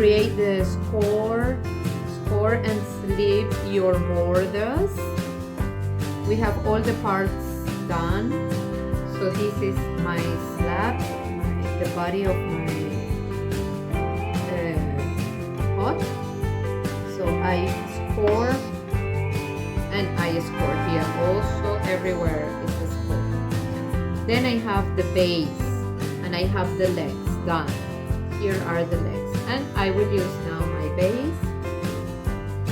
create the score and slip your borders. We have all the parts done. So this is my slab, the body of my pot. So I score, and I score here also. Everywhere is a score. Then I have the base, and I have the legs done. Here are the legs, and I will use now my base.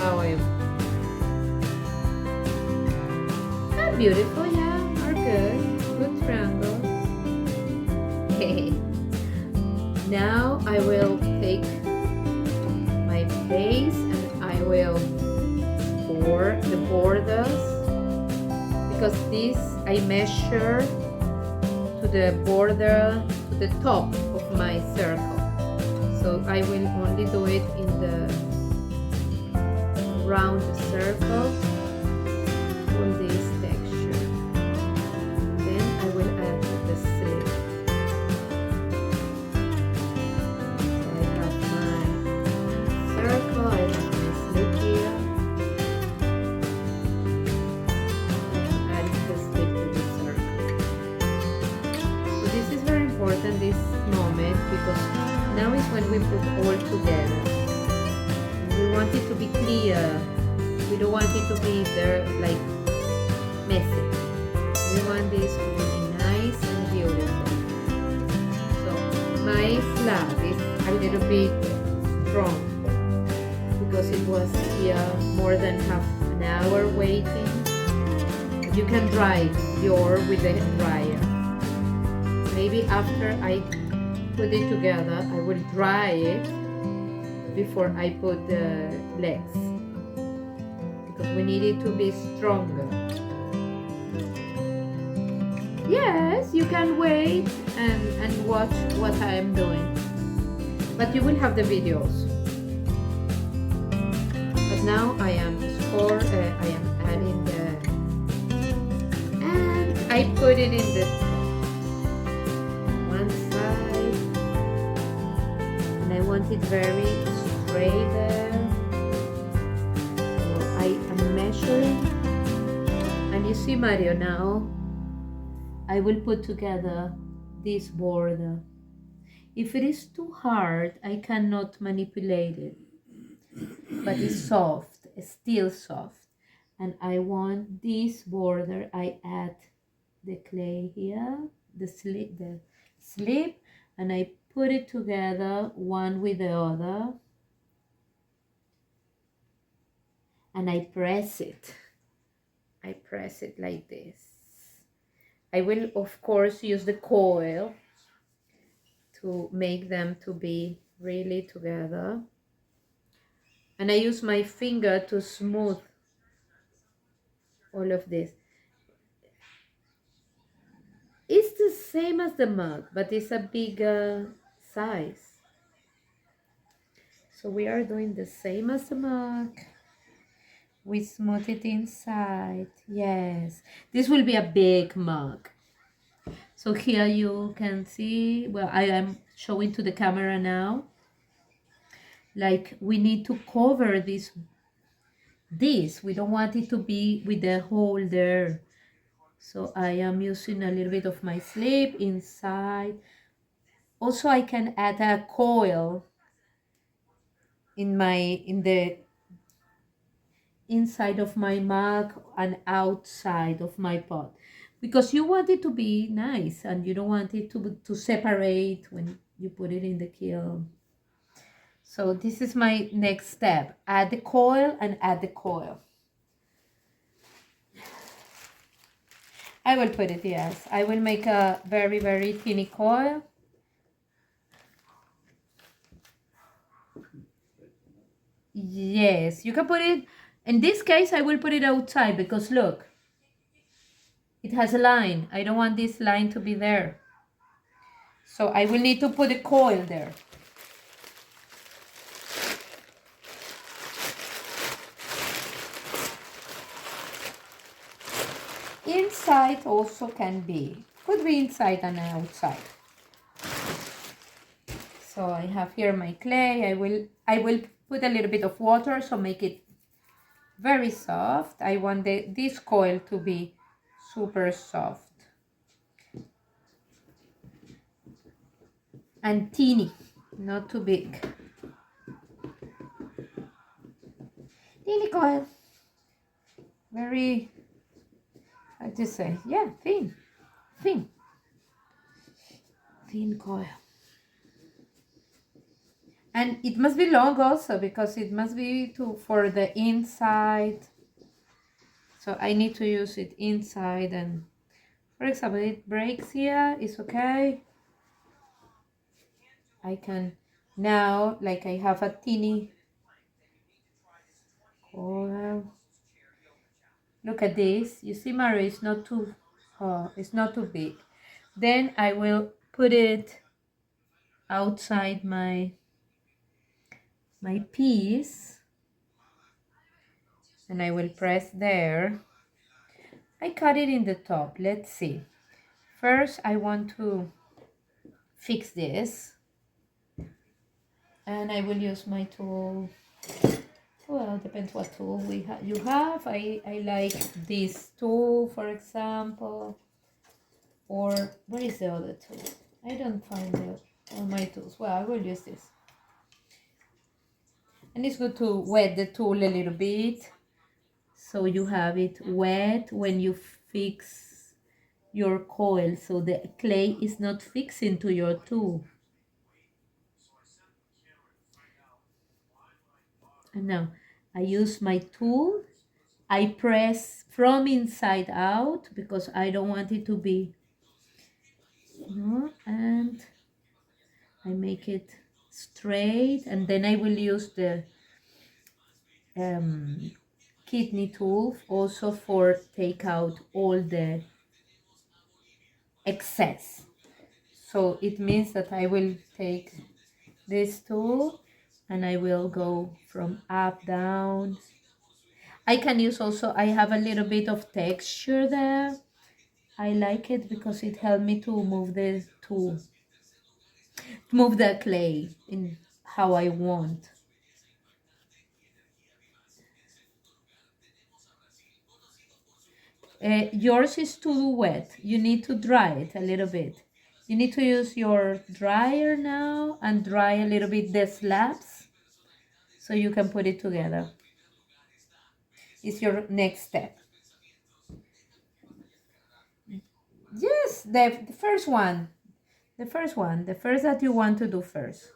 How I beautiful, yeah, are good. Good triangles. Now I will take my base and I will pour the borders, because this I measure to the border, to the top of my circle. So I will only do it in the round circle. All this texture. Then I will add the slip. So I have my circle, I have my slip here. I'm adding the slip to the circle. So this is very important, this moment, because now is when we put all together. We want it to be clear. We don't want it to be there like messy. We want this to be nice and beautiful. So my slab is a little bit strong because it was here more than half an hour waiting. You can dry your with the dryer. Maybe after I put it together, I will dry it before I put the legs, because we need it to be stronger. Yes, you can wait and watch what I am doing, but you will have the videos. But now I am I am adding the, and I put it in the one side, and I want it very straight there. So I am measuring, and you see, Mario, now I will put together this border. If it is too hard, I cannot manipulate it, but it's soft, it's still soft, and I want this border. I add the clay here, the slip, and I put it together one with the other, and I press it. I press it like this. I will, of course, use the coil to make them to be really together. And I use my finger to smooth all of this. It's the same as the mug, but it's a bigger size. So we are doing the same as the mug. We smooth it inside. Yes, this will be a big mug. So here you can see, well, I am showing to the camera now, like we need to cover this. We don't want it to be with the hole there. So I am using a little bit of my slip inside. Also, I can add a coil in the inside of my mug and outside of my pot, because you want it to be nice and you don't want it to separate when you put it in the kiln. So this is my next step. Add the coil and add the coil. I will put it, yes. I will make a very, very thin coil. Yes, you can put it, in this case, I will put it outside because look, it has a line. I don't want this line to be there. So I will need to put a coil there. Inside also could be inside and outside. So I have here my clay. I will put a little bit of water, so make it very soft. I want this coil to be super soft and teeny, not too big. Teeny coil. Very, how to say, yeah, thin, thin, thin coil. And it must be long also, because it must be for the inside. So I need to use it inside, and for example, it breaks here, it's okay. I can now, like I have a teeny coil. Look at this. You see, Mario, it's not too, it's not too big. Then I will put it outside my piece, and I will press there. I cut it in the top. Let's see. First, I want to fix this, and I will use my tool. Well, depends what tool you have. I like this tool, for example. Or where is the other tool? I don't find all my tools. Well, I will use this. And it's good to wet the tool a little bit, so you have it wet when you fix your coil, so the clay is not fixing to your tool. And now I use my tool. I press from inside out because I don't want it to be, and I make it straight, and then I will use the kidney tool also for take out all the excess. So it means that I will take this tool and I will go from up, down. I can use also, I have a little bit of texture there. I like it because it helped me to move the tool, move the clay in how I want. Yours is too wet. You need to dry it a little bit. You need to use your dryer now and dry a little bit the slabs so you can put it together. It's your next step. Yes, the first one. The first one. The first that you want to do first.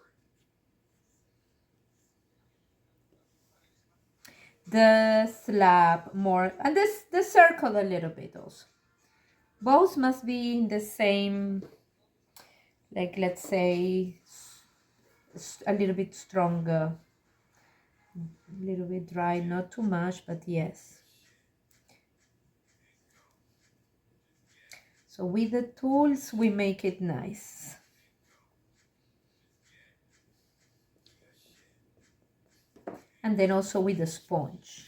The slab more, and the circle a little bit also. Both must be in the same, like let's say, a little bit stronger. A little bit dry, not too much, but yes. So with the tools, we make it nice. And then also with the sponge.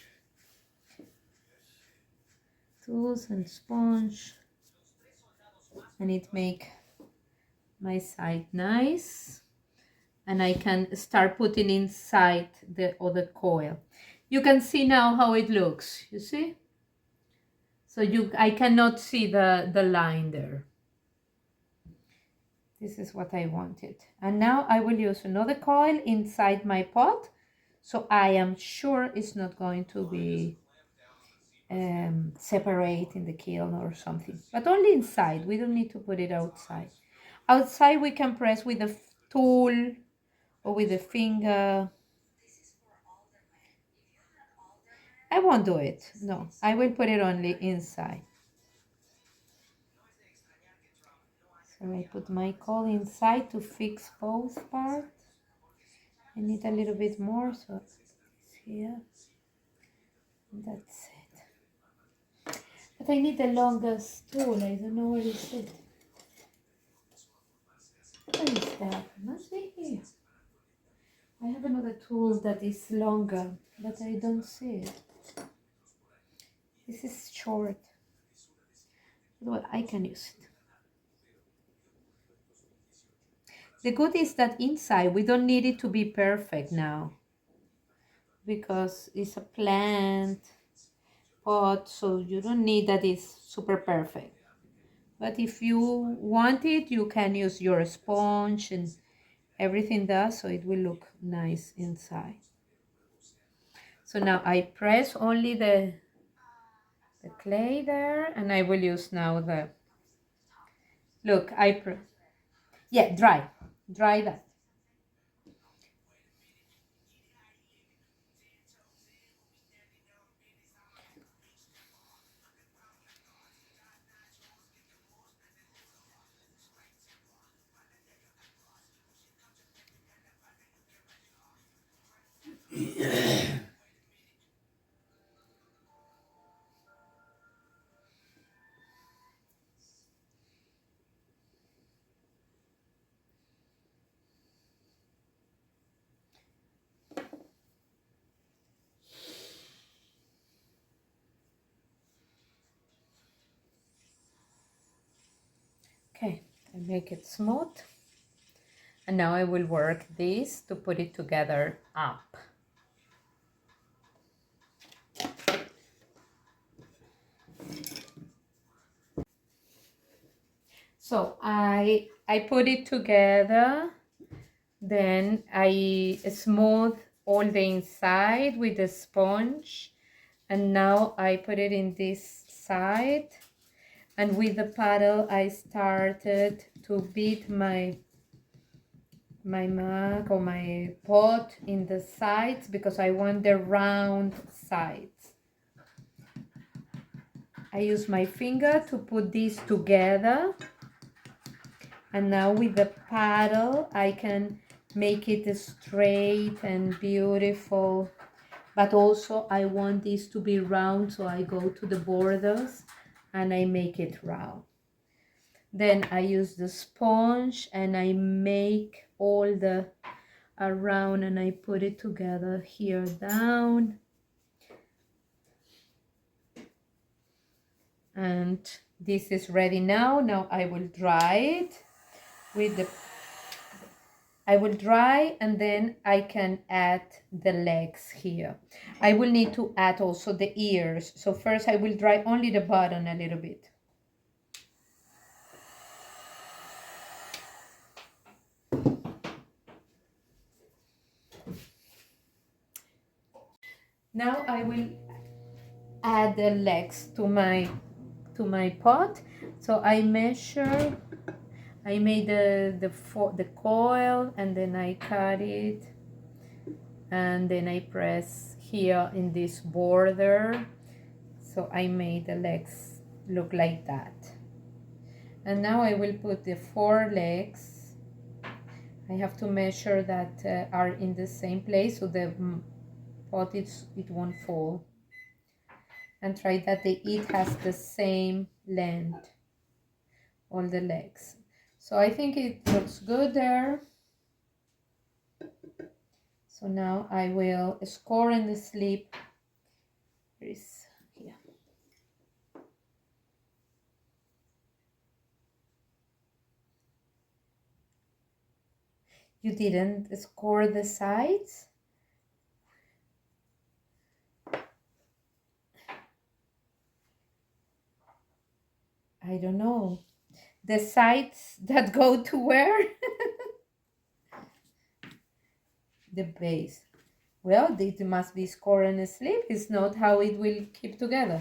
Tools and sponge. And it make my side nice. And I can start putting inside the other coil. You can see now how it looks, you see? So I cannot see the line there. This is what I wanted. And now I will use another coil inside my pot, so I am sure it's not going to be separate in the kiln or something, but only inside. We don't need to put it outside. Outside we can press with a tool or with a finger. I won't do it. No, I will put it only inside. So I put my coil inside to fix both parts. I need a little bit more, so it's here. That's it. But I need the longest tool. I don't know where is it. Where is that? Must be here. I have another tool that is longer, but I don't see it. This is short. Well, I can use it. The good is that inside we don't need it to be perfect now because it's a plant pot, so you don't need that it's super perfect. But if you want it, you can use your sponge and everything does, so it will look nice inside. So now I press only the clay there, and I will use now the, look, yeah, dry that. Okay, I make it smooth. And now I will work this to put it together up. So I put it together, then I smooth all the inside with the sponge, and now I put it in this side, and with the paddle I started to beat my mug or my pot in the sides because I want the round sides. I use my finger to put these together, and now with the paddle I can make it straight and beautiful, but also I want this to be round, so I go to the borders and I make it round. Then I use the sponge and I make all the around, and I put it together here down, and this is ready now. Now I will dry it with the, I will dry, and then I can add the legs here. I will need to add also the ears. So first I will dry only the bottom a little bit. Now I will add the legs to my pot. So I measure, I made the coil, and then I cut it, and then I press here in this border. So I made the legs look like that. And now I will put the 4 legs. I have to measure that are in the same place so the pot it won't fall. And try that it has the same length, all the legs. So I think it looks good there. So now I will score in the slip. There is here. You didn't score the sides? I don't know. The sides that go to where? The base. Well, it must be scored and slip. It's not how it will keep together.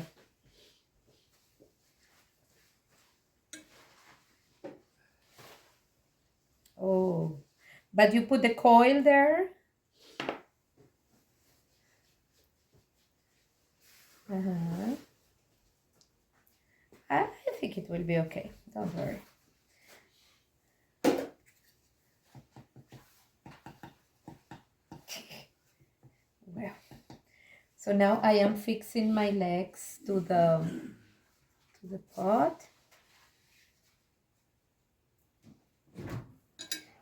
Oh, but you put the coil there? I think it will be okay. Don't worry. Well, so now I am fixing my legs to the pot.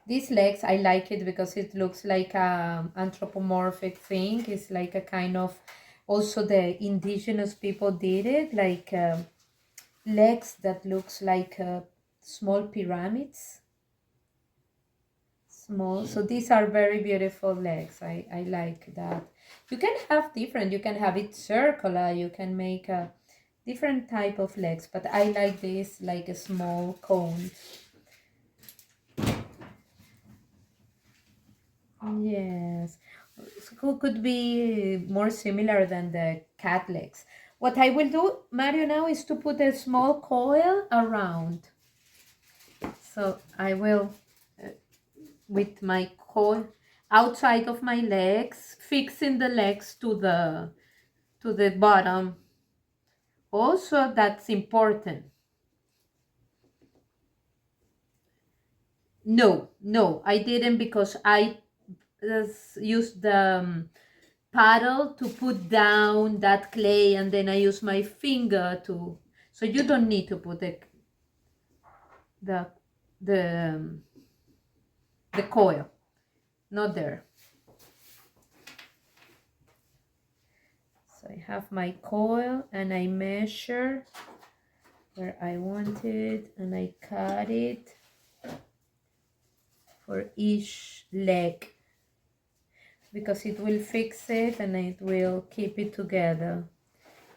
These legs, I like it because it looks like an anthropomorphic thing. It's like a kind of, also the indigenous people did it, like legs that looks like small pyramids. small. So these are very beautiful legs. I like that. You can have different, you can have it circular, you can make a different type of legs, but I like this like a small cone. Yes, so could be more similar than the cat legs. What I will do, Mario, now is to put a small coil around. So I will, with my coil outside of my legs, fixing the legs to the bottom. Also, that's important. No, I didn't, because I used the paddle to put down that clay, and then I use my finger to. So you don't need to put the the the coil, not there. So I have my coil and I measure where I want it and I cut it for each leg, because it will fix it and it will keep it together.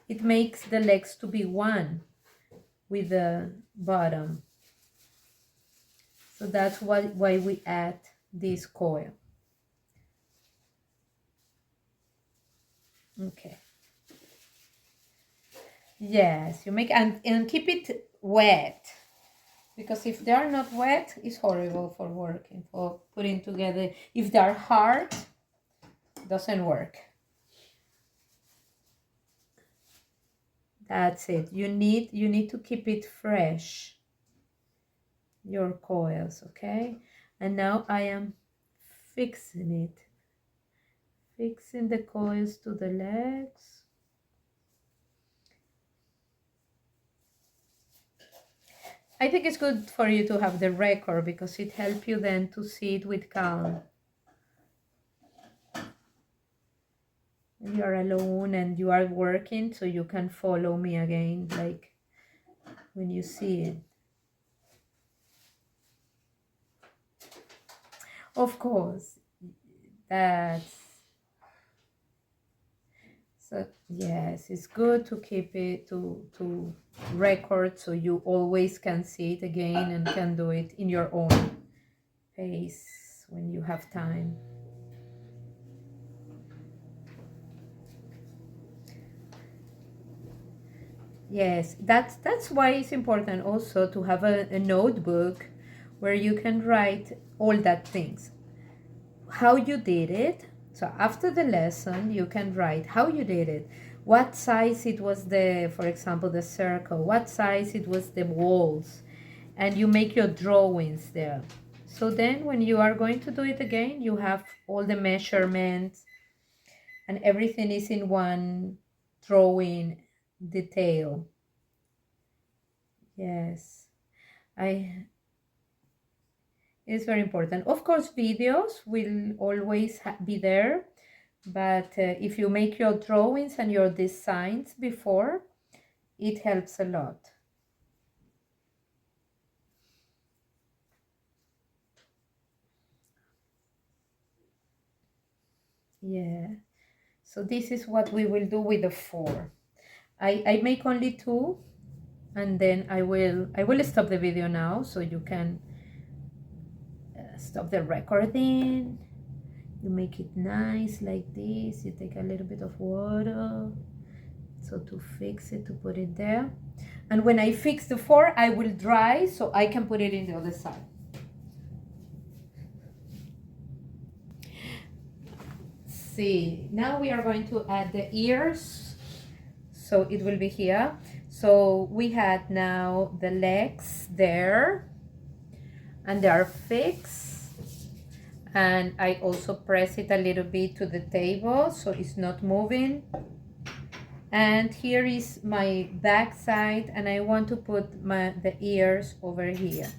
It makes the legs to be one with the bottom. So that's why we add this coil. Okay. Yes, you make, and keep it wet, because if they are not wet, it's horrible for working, for putting together. If they are hard, doesn't work. That's it. You need to keep it fresh, your coils, okay? And now I am fixing it. Fixing the coils to the legs. I think it's good for you to have the record, because it helps you then to see it with calm. You are alone and you are working, so you can follow me again, like when you see it. Of course, that's so. Yes, it's good to keep it to record, so you always can see it again and can do it in your own pace when you have time. Yes, that's why it's important also to have a notebook where you can write all that things. How you did it. So after the lesson, you can write how you did it. What size it was for example, the circle. What size it was the walls. And you make your drawings there. So then when you are going to do it again, you have all the measurements and everything is in one drawing detail. Yes, it's very important. Of course, videos will always be there, but if you make your drawings and your designs before, it helps a lot. Yeah, so this is what we will do with the 4. I make only 2, and then I will stop the video now, so you can stop the recording. You make it nice like this. You take a little bit of water, so to fix it, to put it there. And when I fix the 4, I will dry so I can put it in the other side. See, now we are going to add the ears, so it will be here. So we had now the legs there, and they are fixed, and I also press it a little bit to the table so it's not moving. And here is my back side, and I want to put the ears over here.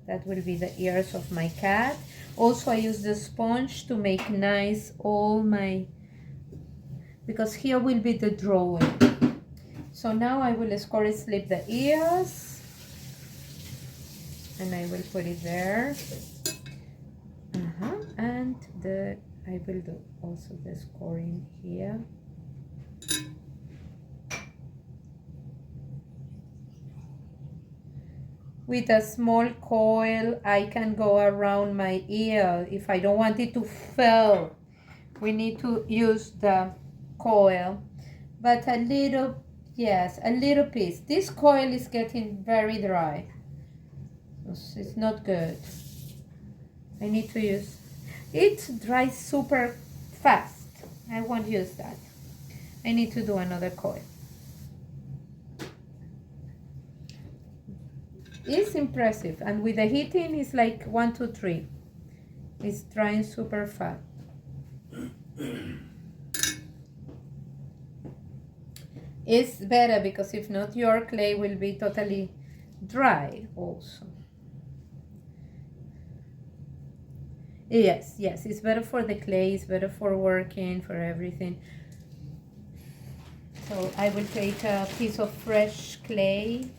That will be the ears of my cat. Also, I use the sponge to make nice all my, because here will be the drawing. So now I will score slip the ears, and I will put it there. I will do also the scoring here. With a small coil, I can go around my ear if I don't want it to fall. We need to use the coil, but a little, yes, a little piece. This coil is getting very dry. It's not good. I need to use, it dries super fast. I won't use that. I need to do another coil. It's impressive, and with the heating it's like 1, 2, 3. It's drying super fast. It's better because if not, your clay will be totally dry also. Yes, it's better for the clay, it's better for working, for everything. So I will take a piece of fresh clay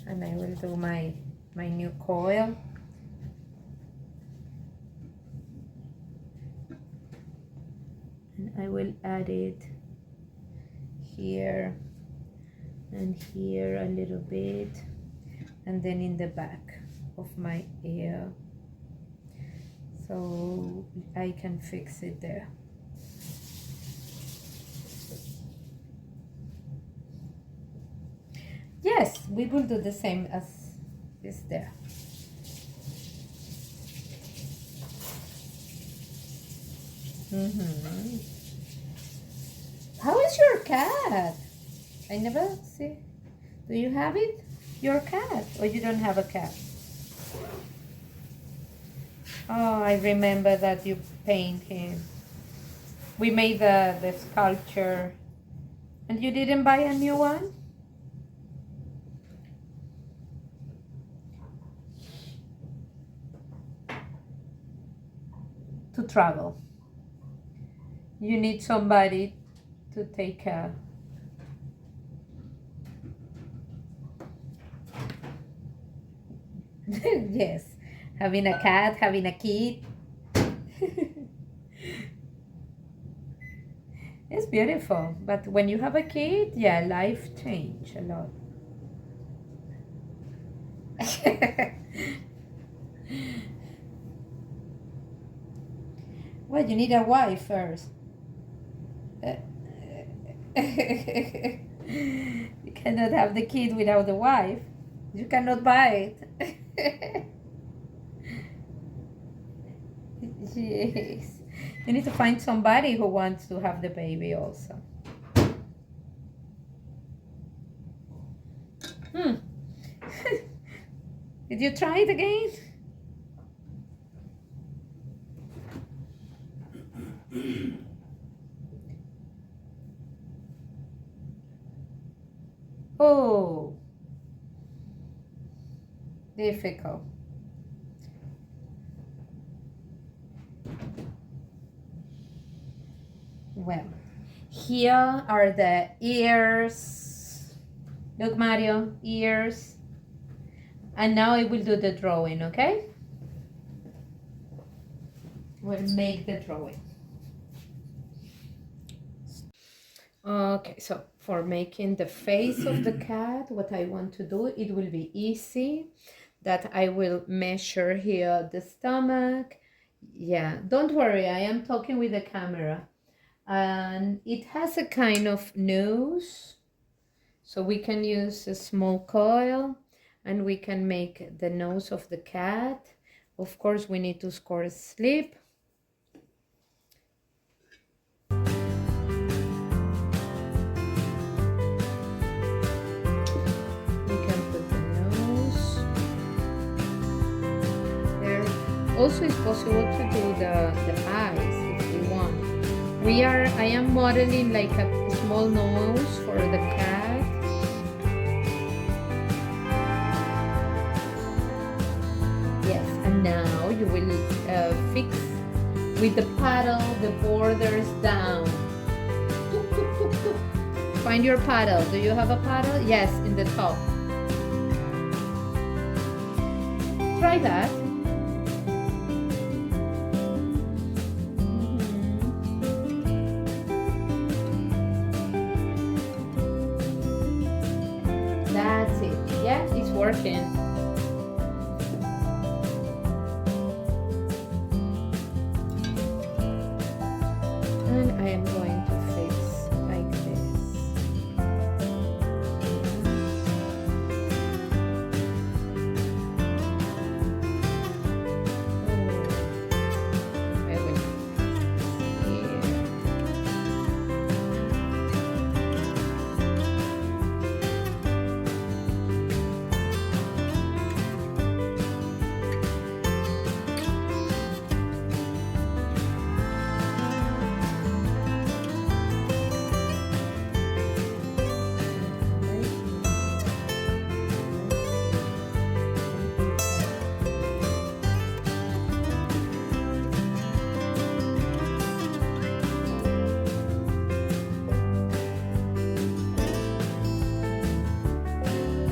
and I will do my new coil. And I will add it here and here a little bit, and then in the back of my ear, so I can fix it there. Yes, we will do the same as is there. How is your cat? I never see. Do you have it? Your cat? Or you don't have a cat? Oh, I remember that you paint him. We made the sculpture. And you didn't buy a new one? To travel. You need somebody to take care. Yes, having a cat, having a kid. It's beautiful, but when you have a kid, yeah, life change a lot. Well, you need a wife first. You cannot have the kid without the wife. You cannot buy it. Yes. You need to find somebody who wants to have the baby also. Did you try it again? Oh, difficult. Well, here are the ears. Look, Mario, ears. And now I will do the drawing, okay? We'll make the drawing. Okay, so for making the face of the cat, what I want to do, it will be easy. That I will measure here the stomach. Yeah, don't worry, I am talking with the camera. And it has a kind of nose, so we can use a small coil and we can make the nose of the cat. Of course, we need to score a slip. Also, it's possible to do the eyes if we want. I am modeling like a small nose for the cat. Yes, and now you will fix with the paddle the borders down. Find your paddle. Do you have a paddle? Yes, in the top. Try that. watching. And I am going to fix like this. I will fix here.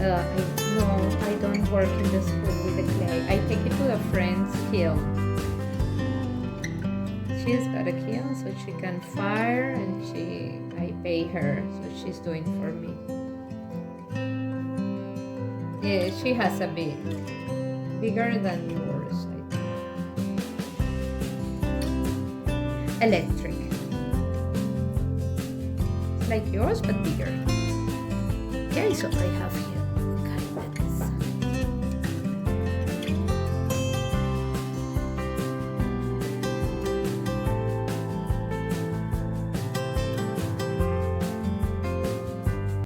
No, I don't work in the school with the clay. I take it to a friend's kiln. She's got a kiln, so she can fire, and I pay her, so she's doing for me. Yeah, she has a bigger than yours, I think. Electric. It's like yours, but bigger. Okay, so I have here